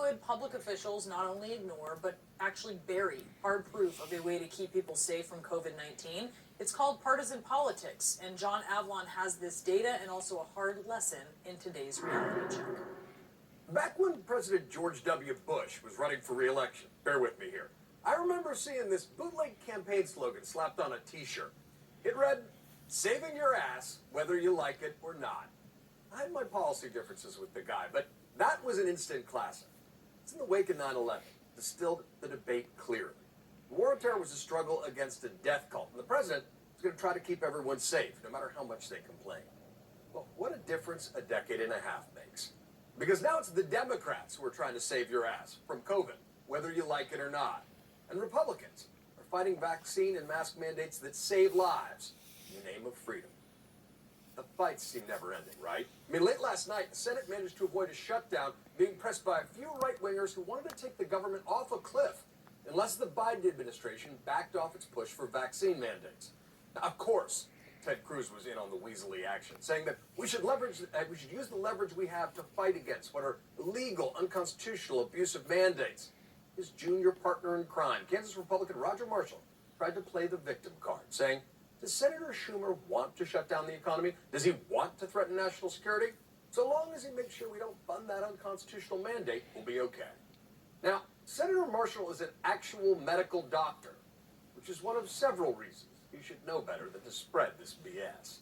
could public officials not only ignore, but actually bury hard proof of a way to keep people safe from COVID-19? It's called partisan politics, and John Avlon has this data and also a hard lesson in today's reality check. Back when President George W. Bush was running for re-election, bear with me here, I remember seeing this bootleg campaign slogan slapped on a t-shirt. It read, "Saving your ass, whether you like it or not." I had my policy differences with the guy, but that was an instant classic. It's in the wake of 9/11, distilled the debate clearly. The war on terror was a struggle against a death cult, and the president was going to try to keep everyone safe, no matter how much they complain. Well, what a difference a decade and a half makes. Because now it's the Democrats who are trying to save your ass from COVID, whether you like it or not. And Republicans are fighting vaccine and mask mandates that save lives in the name of freedom. The fights seem never-ending, right? I mean, late last night, the Senate managed to avoid a shutdown being pressed by a few right-wingers who wanted to take the government off a cliff unless the Biden administration backed off its push for vaccine mandates. Now, of course, Ted Cruz was in on the weaselly action, saying that we should use the leverage we have to fight against what are illegal, unconstitutional, abusive mandates. His junior partner in crime, Kansas Republican Roger Marshall, tried to play the victim card, saying, does Senator Schumer want to shut down the economy? Does he want to threaten national security? So long as he makes sure we don't fund that unconstitutional mandate, we'll be okay. Now, Senator Marshall is an actual medical doctor, which is one of several reasons you should know better than to spread this BS.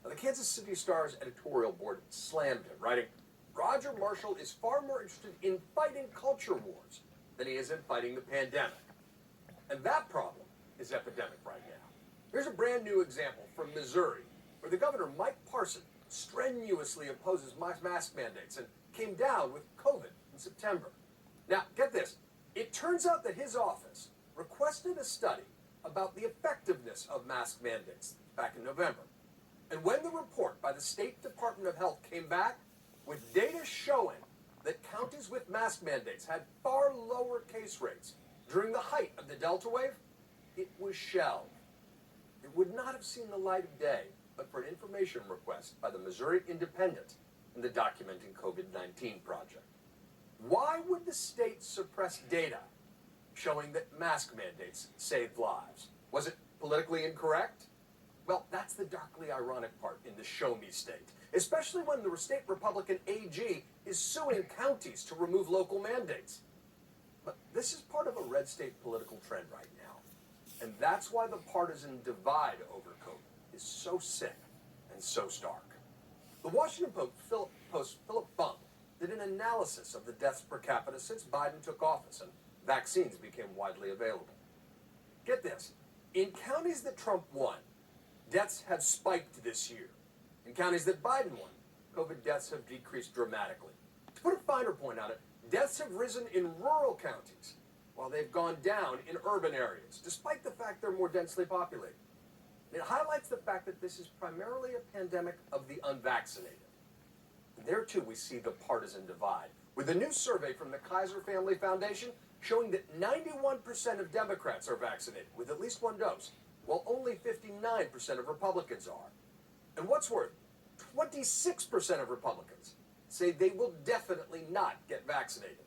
Now, the Kansas City Star's editorial board slammed him, writing, Roger Marshall is far more interested in fighting culture wars than he is in fighting the pandemic. And that problem is epidemic right now. Here's a brand new example from Missouri, where the governor, Mike Parson, strenuously opposes mask mandates and came down with COVID in September. Now, get this. It turns out that his office requested a study about the effectiveness of mask mandates back in November. And when the report by the State Department of Health came back with data showing that counties with mask mandates had far lower case rates during the height of the Delta wave, it was shelved. It would not have seen the light of day but for an information request by the Missouri Independent and the Documenting COVID-19 Project. Why would the state suppress data showing that mask mandates saved lives? Was it politically incorrect? Well, that's the darkly ironic part in the show me state, especially when the state Republican AG is suing counties to remove local mandates. But this is part of a red state political trend right now. And that's why the partisan divide over COVID is so sick and so stark. The Washington Post Philip Bump did an analysis of the deaths per capita since Biden took office and vaccines became widely available. Get this. In counties that Trump won, deaths have spiked this year. In counties that Biden won, COVID deaths have decreased dramatically. To put a finer point on it, deaths have risen in rural counties, while they've gone down in urban areas, despite the fact they're more densely populated. It highlights the fact that this is primarily a pandemic of the unvaccinated. And there, too, we see the partisan divide, with a new survey from the Kaiser Family Foundation showing that 91% of Democrats are vaccinated with at least one dose, while only 59% of Republicans are. And what's worse, 26% of Republicans say they will definitely not get vaccinated.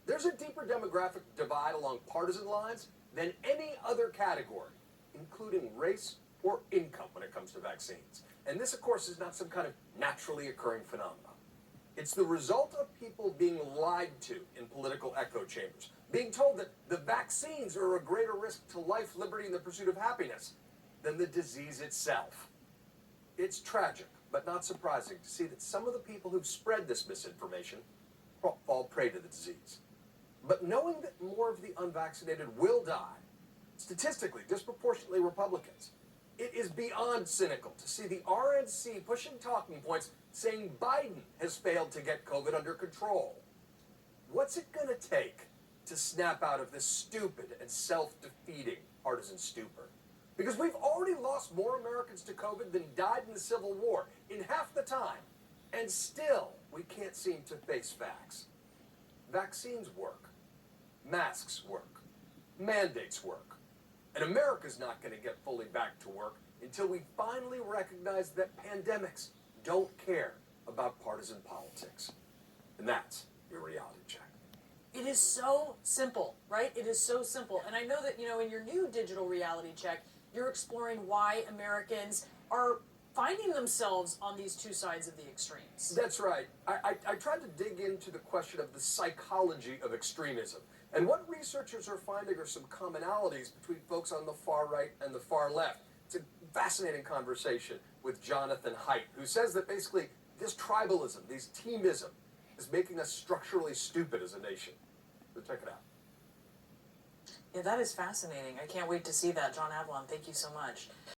There's a deeper demographic divide along partisan lines than any other category, including race or income when it comes to vaccines. And this, of course, is not some kind of naturally occurring phenomenon. It's the result of people being lied to in political echo chambers, being told that the vaccines are a greater risk to life, liberty, and the pursuit of happiness than the disease itself. It's tragic, but not surprising to see that some of the people who've spread this misinformation fall prey to the disease. But knowing that more of the unvaccinated will die, statistically disproportionately Republicans, it is beyond cynical to see the RNC pushing talking points saying Biden has failed to get COVID under control. What's it going to take to snap out of this stupid and self-defeating partisan stupor? Because we've already lost more Americans to COVID than died in the Civil War in half the time, and still we can't seem to face facts. Vaccines work. Masks work. Mandates work. And America's not going to get fully back to work until we finally recognize that pandemics don't care about partisan politics. And that's your reality check. is so simple, right? It is so simple. And I know that, in your new digital reality check, you're exploring why Americans are finding themselves on these two sides of the extremes. That's right. I tried to dig into the question of the psychology of extremism. And what researchers are finding are some commonalities between folks on the far right and the far left. It's a fascinating conversation with Jonathan Haidt, who says that basically this tribalism, this teamism, is making us structurally stupid as a nation. So check it out. Yeah, that is fascinating. I can't wait to see that, John Avlon. Thank you so much.